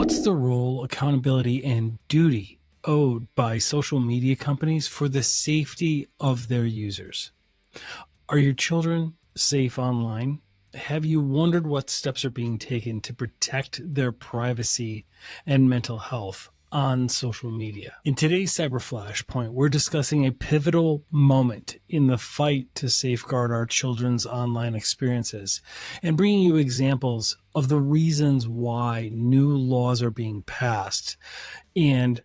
What's the role, accountability, and duty owed by social media companies for the safety of their users? Are your children safe online? Have you wondered what steps are being taken to protect their privacy and mental health on social media? In today's Cyber Flashpoint, we're discussing a pivotal moment in the fight to safeguard our children's online experiences and bringing you examples of the reasons why new laws are being passed and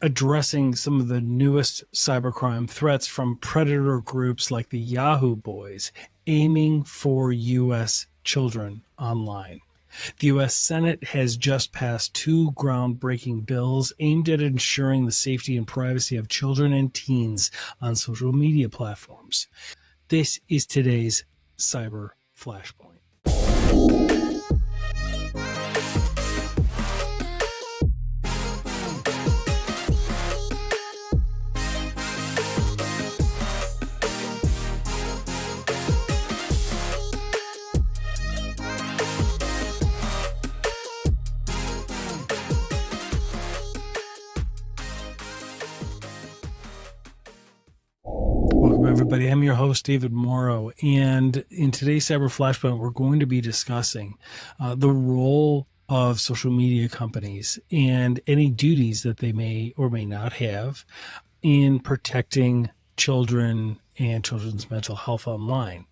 addressing some of the newest cybercrime threats from predator groups like the Yahoo Boys aiming for U.S. children online. The U.S. Senate has just passed two groundbreaking bills aimed at ensuring the safety and privacy of children and teens on social media platforms. This is today's Cyber Flashpoint. Welcome, everybody. I'm your host, David Morrow, and in today's Cyber Flashpoint, we're going to be discussing the role of social media companies and any duties that they may or may not have in protecting children and children's mental health online.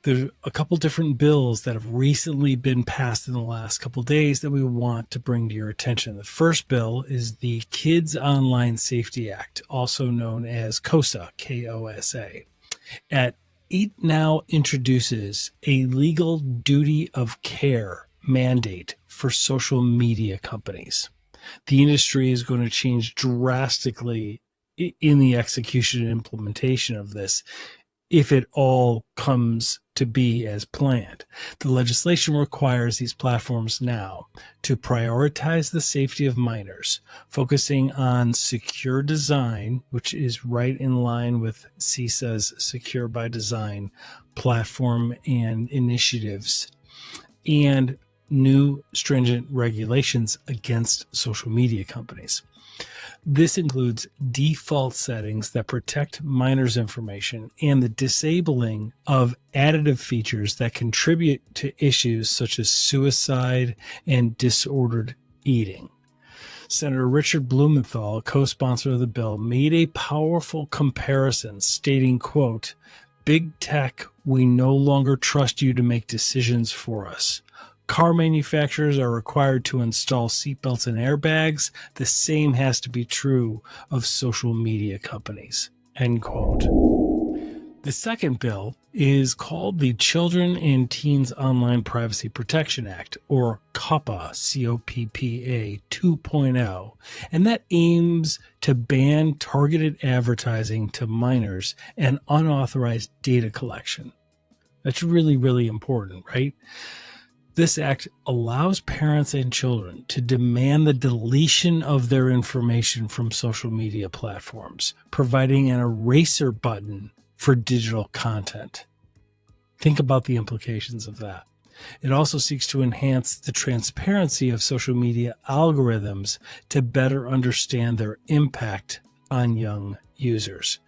There's a couple different bills that have recently been passed in the last couple days that we want to bring to your attention. The first bill is the Kids Online Safety Act, also known as KOSA, K-O-S-A. It now introduces a legal duty of care mandate for social media companies. The industry is going to change drastically in the execution and implementation of this if it all comes to be as planned. The legislation requires these platforms now to prioritize the safety of minors, focusing on secure design, which is right in line with CISA's Secure by Design platform and initiatives, and new stringent regulations against social media companies. This includes default settings that protect minors' information and the disabling of additive features that contribute to issues such as suicide and disordered eating. Senator Richard Blumenthal, co-sponsor of the bill, made a powerful comparison stating, quote, "Big tech, we no longer trust you to make decisions for us. Car manufacturers are required to install seatbelts and airbags. The same has to be true of social media companies," end quote. The second bill is called the Children and Teens Online Privacy Protection Act, or COPPA, C-O-P-P-A 2.0, and that aims to ban targeted advertising to minors and unauthorized data collection. That's really, really important, right? This act allows parents and children to demand the deletion of their information from social media platforms, providing an eraser button for digital content. Think about the implications of that. It also seeks to enhance the transparency of social media algorithms to better understand their impact on young users.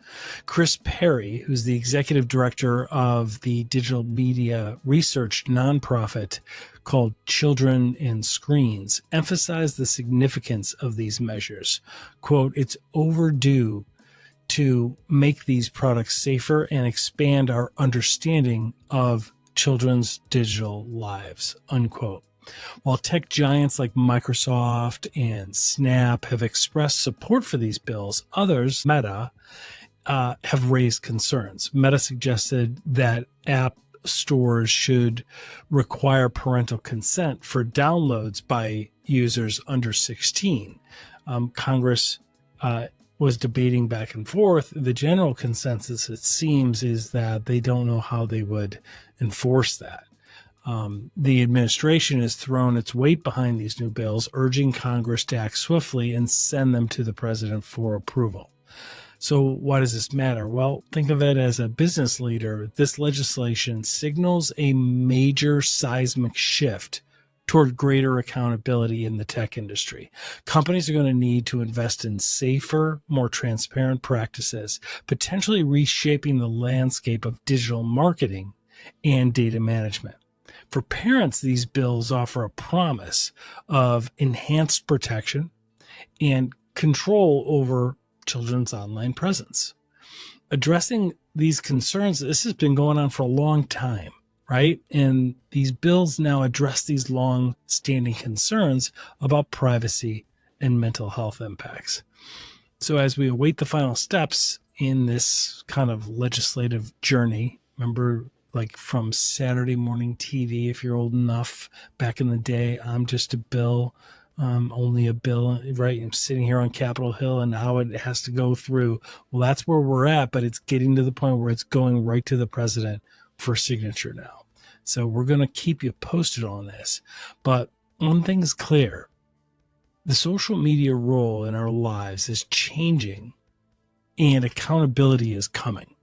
Chris Perry, who's the executive director of the digital media research nonprofit called Children and Screens, emphasized the significance of these measures. Quote, "It's overdue to make these products safer and expand our understanding of children's digital lives," unquote. While tech giants like Microsoft and Snap have expressed support for these bills, others, Meta, have raised concerns. Meta suggested that app stores should require parental consent for downloads by users under 16. Congress was debating back and forth. The general consensus, it seems, is that they don't know how they would enforce that. The administration has thrown its weight behind these new bills, urging Congress to act swiftly and send them to the president for approval. So why does this matter? Well, think of it as a business leader. This legislation signals a major seismic shift toward greater accountability in the tech industry. Companies are going to need to invest in safer, more transparent practices, potentially reshaping the landscape of digital marketing and data management. For parents, these bills offer a promise of enhanced protection and control over children's online presence. Addressing these concerns, this has been going on for a long time, right? And these bills now address these long-standing concerns about privacy and mental health impacts. So as we await the final steps in this kind of legislative journey, remember, like from Saturday morning TV, if you're old enough, back in the day, I'm just a bill, only a bill, right? I'm sitting here on Capitol Hill and how it has to go through. Well, that's where we're at, but it's getting to the point where it's going right to the president for signature now. So we're going to keep you posted on this. But one thing is clear. The social media role in our lives is changing and accountability is coming.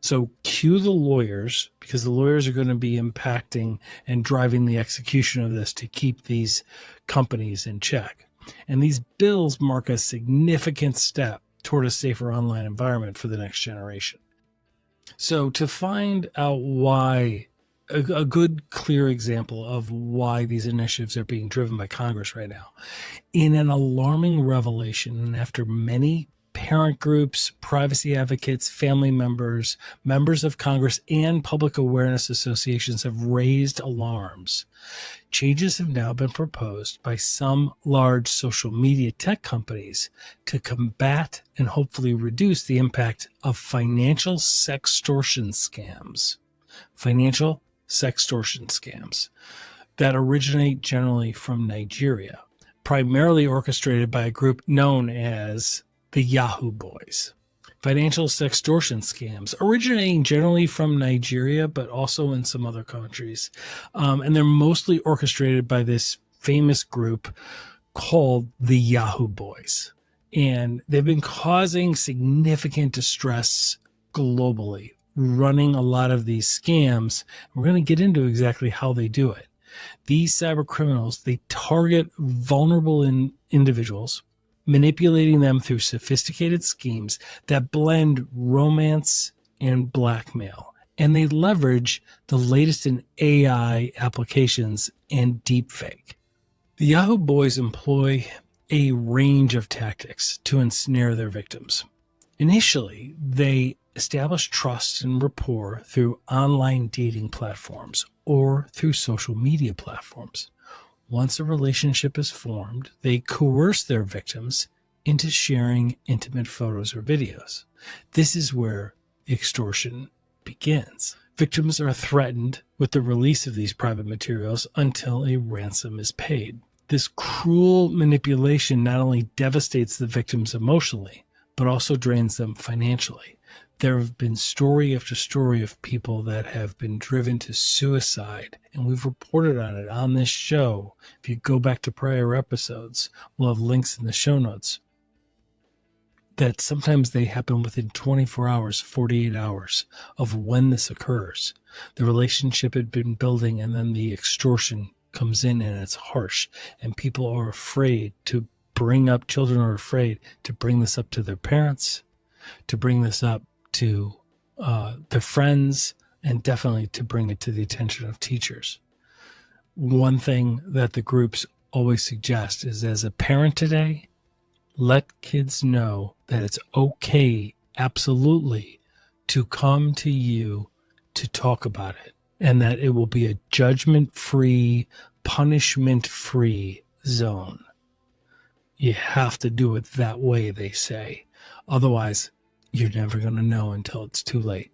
So cue the lawyers, because the lawyers are going to be impacting and driving the execution of this to keep these companies in check. And these bills mark a significant step toward a safer online environment for the next generation. So to find out why, a good, clear example of why these initiatives are being driven by Congress right now, in an alarming revelation, and after many parent groups, privacy advocates, family members, members of Congress, and public awareness associations have raised alarms, changes have now been proposed by some large social media tech companies to combat and hopefully reduce the impact of financial sextortion scams. Financial sextortion scams that originate generally from Nigeria, primarily orchestrated by a group known as the Yahoo Boys. Financial sextortion scams originating generally from Nigeria, but also in some other countries. And they're mostly orchestrated by this famous group called the Yahoo Boys. And they've been causing significant distress globally, running a lot of these scams. We're going to get into exactly how they do it. These cyber criminals, they target vulnerable individuals, manipulating them through sophisticated schemes that blend romance and blackmail. And they leverage the latest in AI applications and deepfake. The Yahoo Boys employ a range of tactics to ensnare their victims. Initially, they establish trust and rapport through online dating platforms or through social media platforms. Once a relationship is formed, they coerce their victims into sharing intimate photos or videos. This is where the extortion begins. Victims are threatened with the release of these private materials until a ransom is paid. This cruel manipulation not only devastates the victims emotionally, but also drains them financially. There have been story after story of people that have been driven to suicide, and we've reported on it on this show. If you go back to prior episodes, we'll have links in the show notes, that sometimes they happen within 24 hours, 48 hours of when this occurs. The relationship had been building, and then the extortion comes in and it's harsh, and people are afraid to bring up, children are afraid to bring this up to their parents, to bring this up to their friends, and definitely to bring it to the attention of teachers. One thing that the groups always suggest is, as a parent today, let kids know that it's okay, absolutely, to come to you to talk about it, and that it will be a judgment-free, punishment-free zone. You have to do it that way, they say. Otherwise, you're never going to know until it's too late.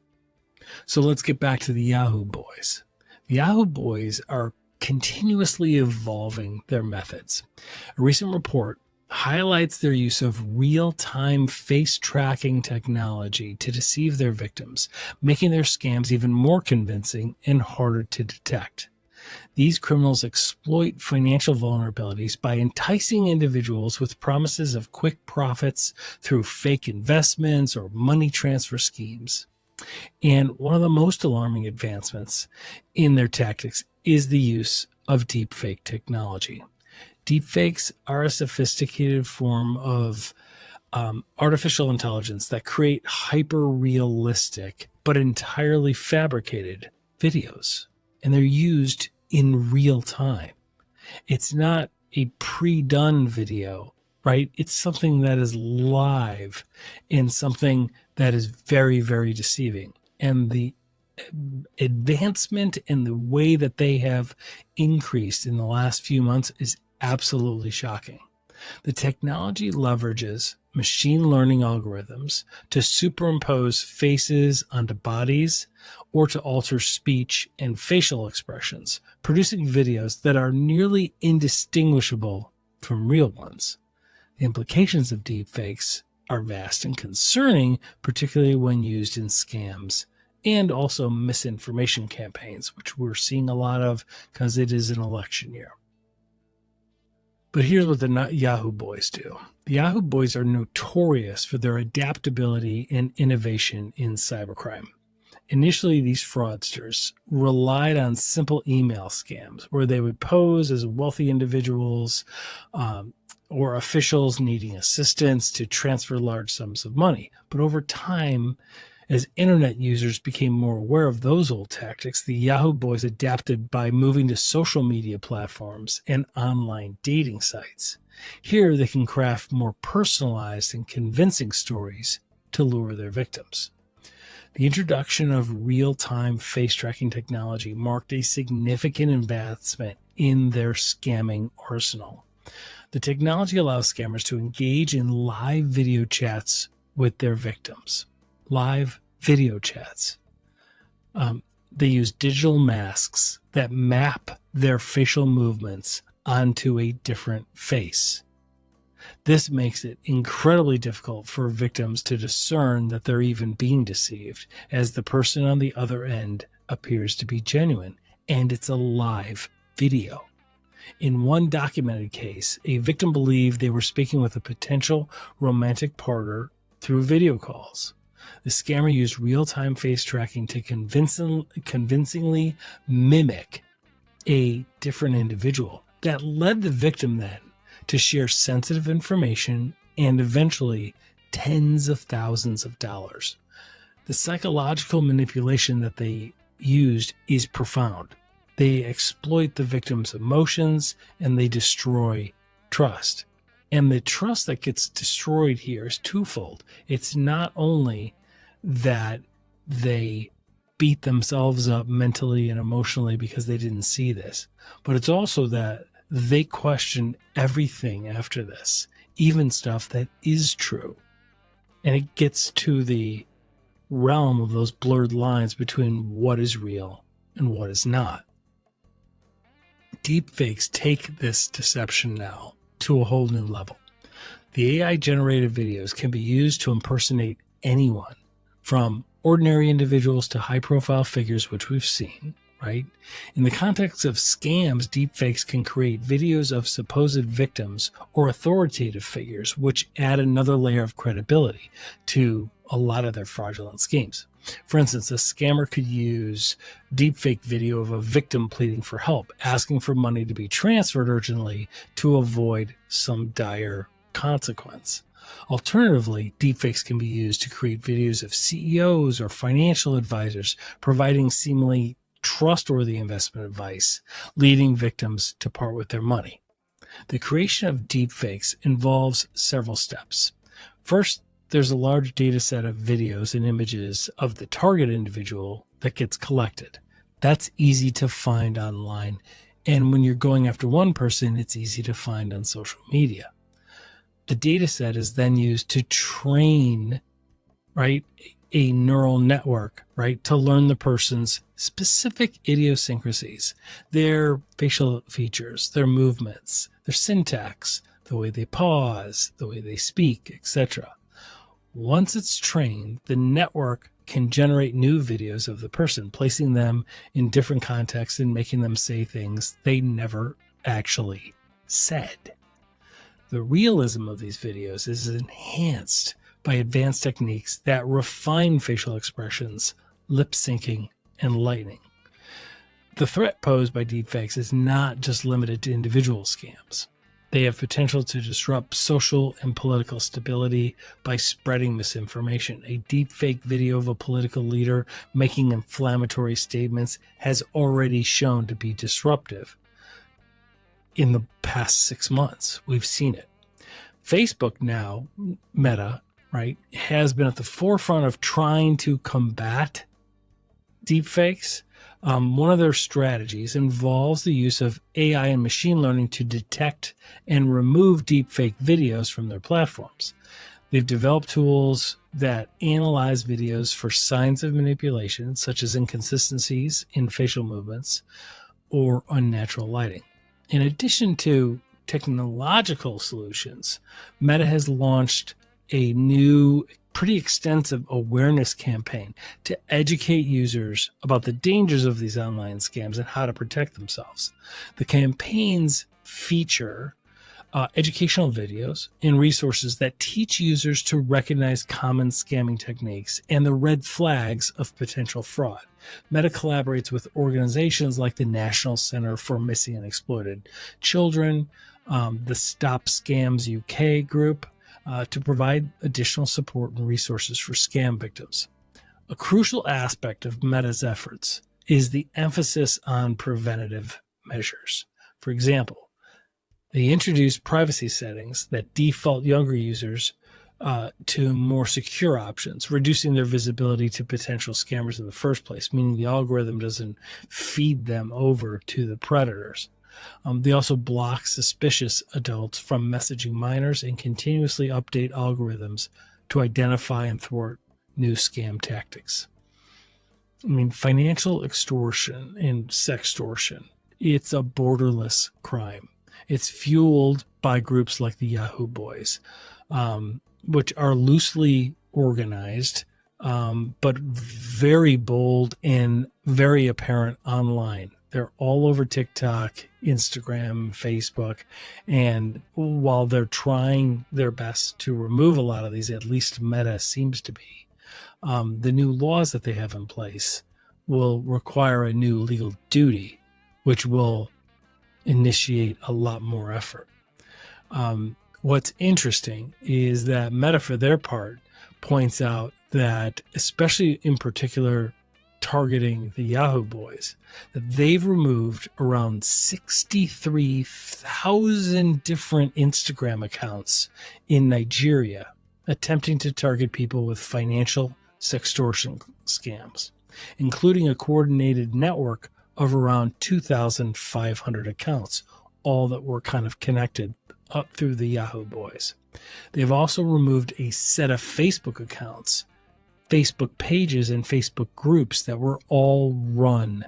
So let's get back to the Yahoo Boys. The Yahoo Boys are continuously evolving their methods. A recent report highlights their use of real-time face tracking technology to deceive their victims, making their scams even more convincing and harder to detect. These criminals exploit financial vulnerabilities by enticing individuals with promises of quick profits through fake investments or money transfer schemes. And one of the most alarming advancements in their tactics is the use of deepfake technology. Deepfakes are a sophisticated form of artificial intelligence that create hyper-realistic but entirely fabricated videos, and they're used in real time. It's not a pre-done video, right? It's something that is live and something that is very, very deceiving. And the advancement and the way that they have increased in the last few months is absolutely shocking. The technology leverages machine learning algorithms to superimpose faces onto bodies or to alter speech and facial expressions, producing videos that are nearly indistinguishable from real ones. The implications of deepfakes are vast and concerning, particularly when used in scams and also misinformation campaigns, which we're seeing a lot of because it is an election year. But here's what the Yahoo Boys do. The Yahoo Boys are notorious for their adaptability and innovation in cybercrime. Initially, these fraudsters relied on simple email scams where they would pose as wealthy individuals or officials needing assistance to transfer large sums of money. But over time, as internet users became more aware of those old tactics, the Yahoo Boys adapted by moving to social media platforms and online dating sites. Here, they can craft more personalized and convincing stories to lure their victims. The introduction of real-time face tracking technology marked a significant advancement in their scamming arsenal. The technology allows scammers to engage in live video chats with their victims. Live video chats. They use digital masks that map their facial movements onto a different face. This makes it incredibly difficult for victims to discern that they're even being deceived, as the person on the other end appears to be genuine, and it's a live video. In one documented case, a victim believed they were speaking with a potential romantic partner through video calls. The scammer used real-time face tracking to convincingly mimic a different individual. That led the victim then to share sensitive information and eventually tens of thousands of dollars. The psychological manipulation that they used is profound. They exploit the victim's emotions and they destroy trust. And the trust that gets destroyed here is twofold. It's not only that they beat themselves up mentally and emotionally because they didn't see this, but it's also that they question everything after this, even stuff that is true. And it gets to the realm of those blurred lines between what is real and what is not. Deepfakes take this deception now to a whole new level. The AI-generated videos can be used to impersonate anyone, from ordinary individuals to high-profile figures, which we've seen, right? In the context of scams, deepfakes can create videos of supposed victims or authoritative figures, which add another layer of credibility to a lot of their fraudulent schemes. For instance, a scammer could use deepfake video of a victim pleading for help, asking for money to be transferred urgently to avoid some dire consequence. Alternatively, deepfakes can be used to create videos of CEOs or financial advisors providing seemingly trustworthy investment advice, leading victims to part with their money. The creation of deepfakes involves several steps. First, there's a large data set of videos and images of the target individual that gets collected. That's easy to find online. And when you're going after one person, it's easy to find on social media. The data set is then used to train, right, a neural network, right, to learn the person's specific idiosyncrasies, their facial features, their movements, their syntax, the way they pause, the way they speak, etc. Once it's trained, the network can generate new videos of the person, placing them in different contexts and making them say things they never actually said. The realism of these videos is enhanced by advanced techniques that refine facial expressions, lip syncing, and lighting. The threat posed by deepfakes is not just limited to individual scams. They have potential to disrupt social and political stability by spreading misinformation. A deepfake video of a political leader making inflammatory statements has already shown to be disruptive. In the past 6 months, we've seen it. Facebook now, Meta, right, has been at the forefront of trying to combat deepfakes. One of their strategies involves the use of AI and machine learning to detect and remove deepfake videos from their platforms. They've developed tools that analyze videos for signs of manipulation, such as inconsistencies in facial movements or unnatural lighting. In addition to technological solutions, Meta has launched a new, pretty extensive awareness campaign to educate users about the dangers of these online scams and how to protect themselves. The campaigns feature educational videos and resources that teach users to recognize common scamming techniques and the red flags of potential fraud. Meta collaborates with organizations like the National Center for Missing and Exploited Children, the Stop Scams UK group, to provide additional support and resources for scam victims. A crucial aspect of Meta's efforts is the emphasis on preventative measures. For example, they introduce privacy settings that default younger users to more secure options, reducing their visibility to potential scammers in the first place, meaning the algorithm doesn't feed them over to the predators. They also block suspicious adults from messaging minors and continuously update algorithms to identify and thwart new scam tactics. I mean, financial extortion and sextortion, it's a borderless crime. It's fueled by groups like the Yahoo Boys, which are loosely organized, but very bold and very apparent online. They're all over TikTok, Instagram, Facebook, and while they're trying their best to remove a lot of these, at least Meta seems to be, the new laws that they have in place will require a new legal duty, which will initiate a lot more effort. What's interesting is that Meta, for their part, points out that, especially in particular targeting the Yahoo Boys, that they've removed around 63,000 different Instagram accounts in Nigeria, attempting to target people with financial sextortion scams, including a coordinated network of around 2,500 accounts, all that were kind of connected up through the Yahoo Boys. They've also removed a set of Facebook accounts, Facebook pages, and Facebook groups that were all run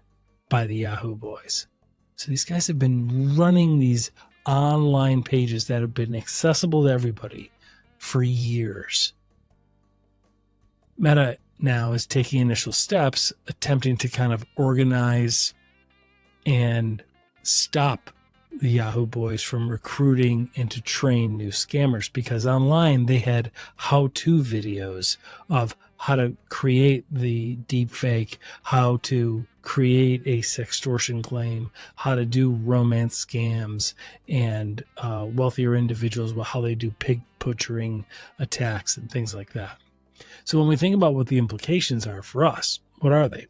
by the Yahoo Boys. So these guys have been running these online pages that have been accessible to everybody for years. Meta now is taking initial steps, attempting to kind of organize and stop the Yahoo Boys from recruiting and to train new scammers, because online they had how-to videos of how to create the deepfake, how to create a sextortion claim, how to do romance scams, and wealthier individuals, well, how they do pig butchering attacks and things like that. So when we think about what the implications are for us, what are they?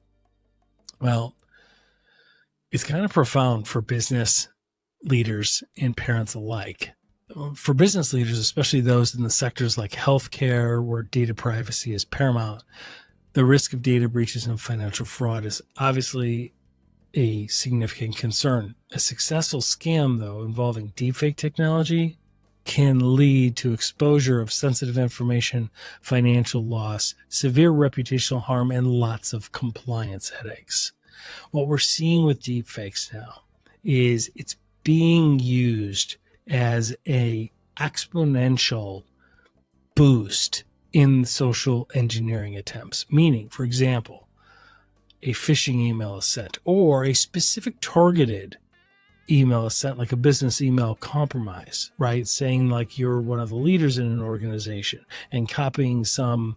Well, it's kind of profound for business leaders and parents alike. For business leaders, especially those in the sectors like healthcare, where data privacy is paramount, the risk of data breaches and financial fraud is obviously a significant concern. A successful scam, though, involving deepfake technology can lead to exposure of sensitive information, financial loss, severe reputational harm, and lots of compliance headaches. What we're seeing with deepfakes now is it's being used as a exponential boost in social engineering attempts. Meaning, for example, a phishing email is sent, or a specific targeted email is sent, like a business email compromise, right? Saying like you're one of the leaders in an organization and copying some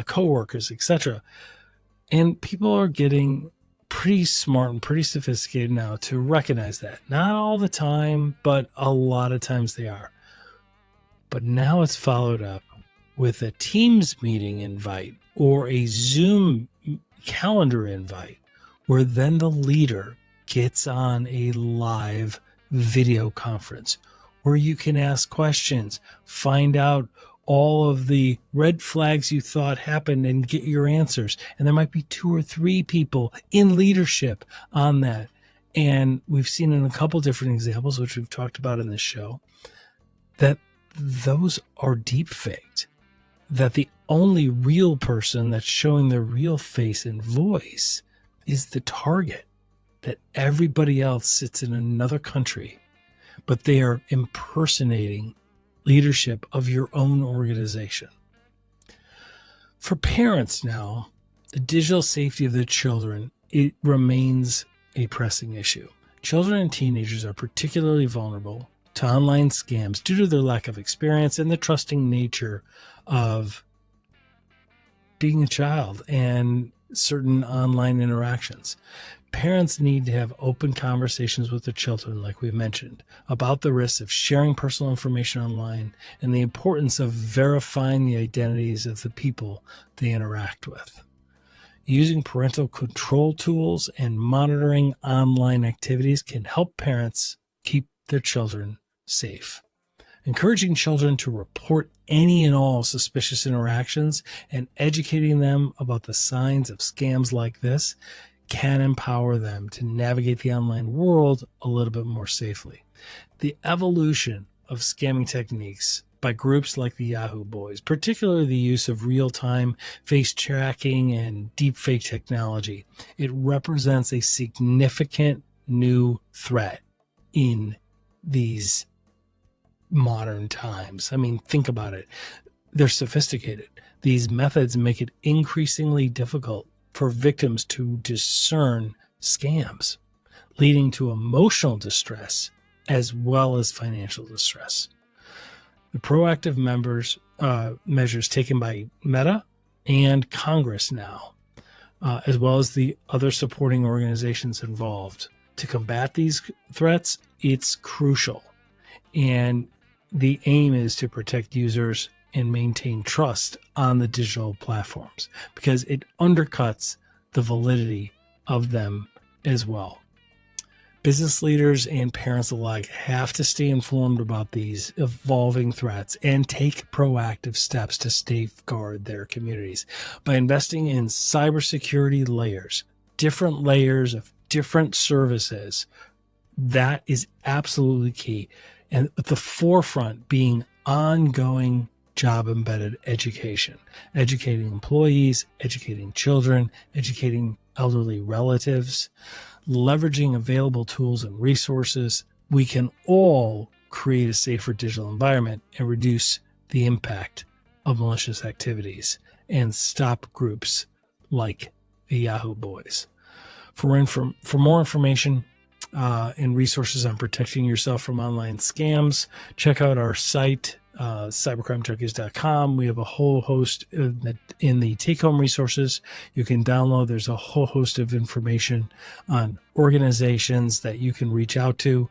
coworkers, etc. And people are getting pretty smart and pretty sophisticated now to recognize that. Not all the time, but a lot of times they are. But now it's followed up with a Teams meeting invite or a Zoom calendar invite, where then the leader gets on a live video conference where you can ask questions, find out all of the red flags you thought happened and get your answers. And there might be 2 or 3 people in leadership on that. And we've seen in a couple different examples, which we've talked about in this show, that those are deep faked, that the only real person that's showing their real face and voice is the target, that everybody else sits in another country, but they are impersonating leadership of your own organization. For parents now, the digital safety of their children, it remains a pressing issue. Children and teenagers are particularly vulnerable to online scams due to their lack of experience and the trusting nature of being a child and certain online interactions. Parents need to have open conversations with their children, like we mentioned, about the risks of sharing personal information online and the importance of verifying the identities of the people they interact with. Using parental control tools and monitoring online activities can help parents keep their children safe. Encouraging children to report any and all suspicious interactions and educating them about the signs of scams like this can empower them to navigate the online world a little bit more safely. The evolution of scamming techniques by groups like the Yahoo Boys, particularly the use of real-time face tracking and deepfake technology, it represents a significant new threat in these modern times. I mean, think about it. They're sophisticated. These methods make it increasingly difficult for victims to discern scams, leading to emotional distress as well as financial distress. The proactive measures taken by Meta and Congress now, as well as the other supporting organizations involved to combat these threats, it's crucial. And the aim is to protect users and maintain trust on the digital platforms, because it undercuts the validity of them as well. Business leaders and parents alike have to stay informed about these evolving threats and take proactive steps to safeguard their communities by investing in cybersecurity layers of different services. That is absolutely key. And at the forefront being ongoing job-embedded education, educating employees, educating children, educating elderly relatives, leveraging available tools and resources. We can all create a safer digital environment and reduce the impact of malicious activities and stop groups like the Yahoo Boys. For more information and resources on protecting yourself from online scams, check out our site, cybercrimejunkies.com. We have a whole host in the take-home resources you can download. There's a whole host of information on organizations that you can reach out to,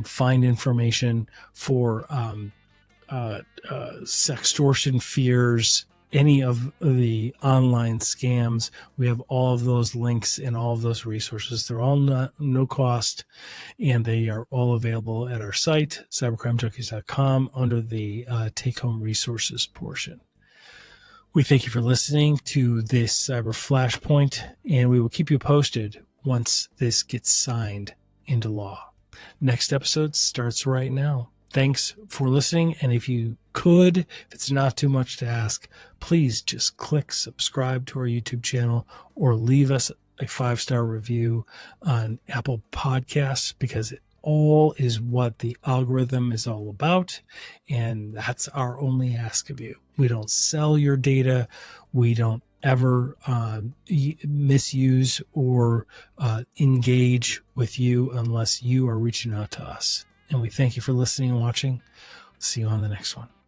find information for sextortion fears, any of the online scams. We have all of those links and all of those resources. They're all no cost, and they are all available at our site, cybercrimejunkies.com, under the take-home resources portion. We thank you for listening to this Cyber Flashpoint, and we will keep you posted once this gets signed into law. Next episode starts right now. Thanks for listening. And if it's not too much to ask, please just click subscribe to our YouTube channel or leave us a 5-star review on Apple Podcasts, because it all is what the algorithm is all about. And that's our only ask of you. We don't sell your data. We don't ever misuse or engage with you unless you are reaching out to us. And we thank you for listening and watching. See you on the next one.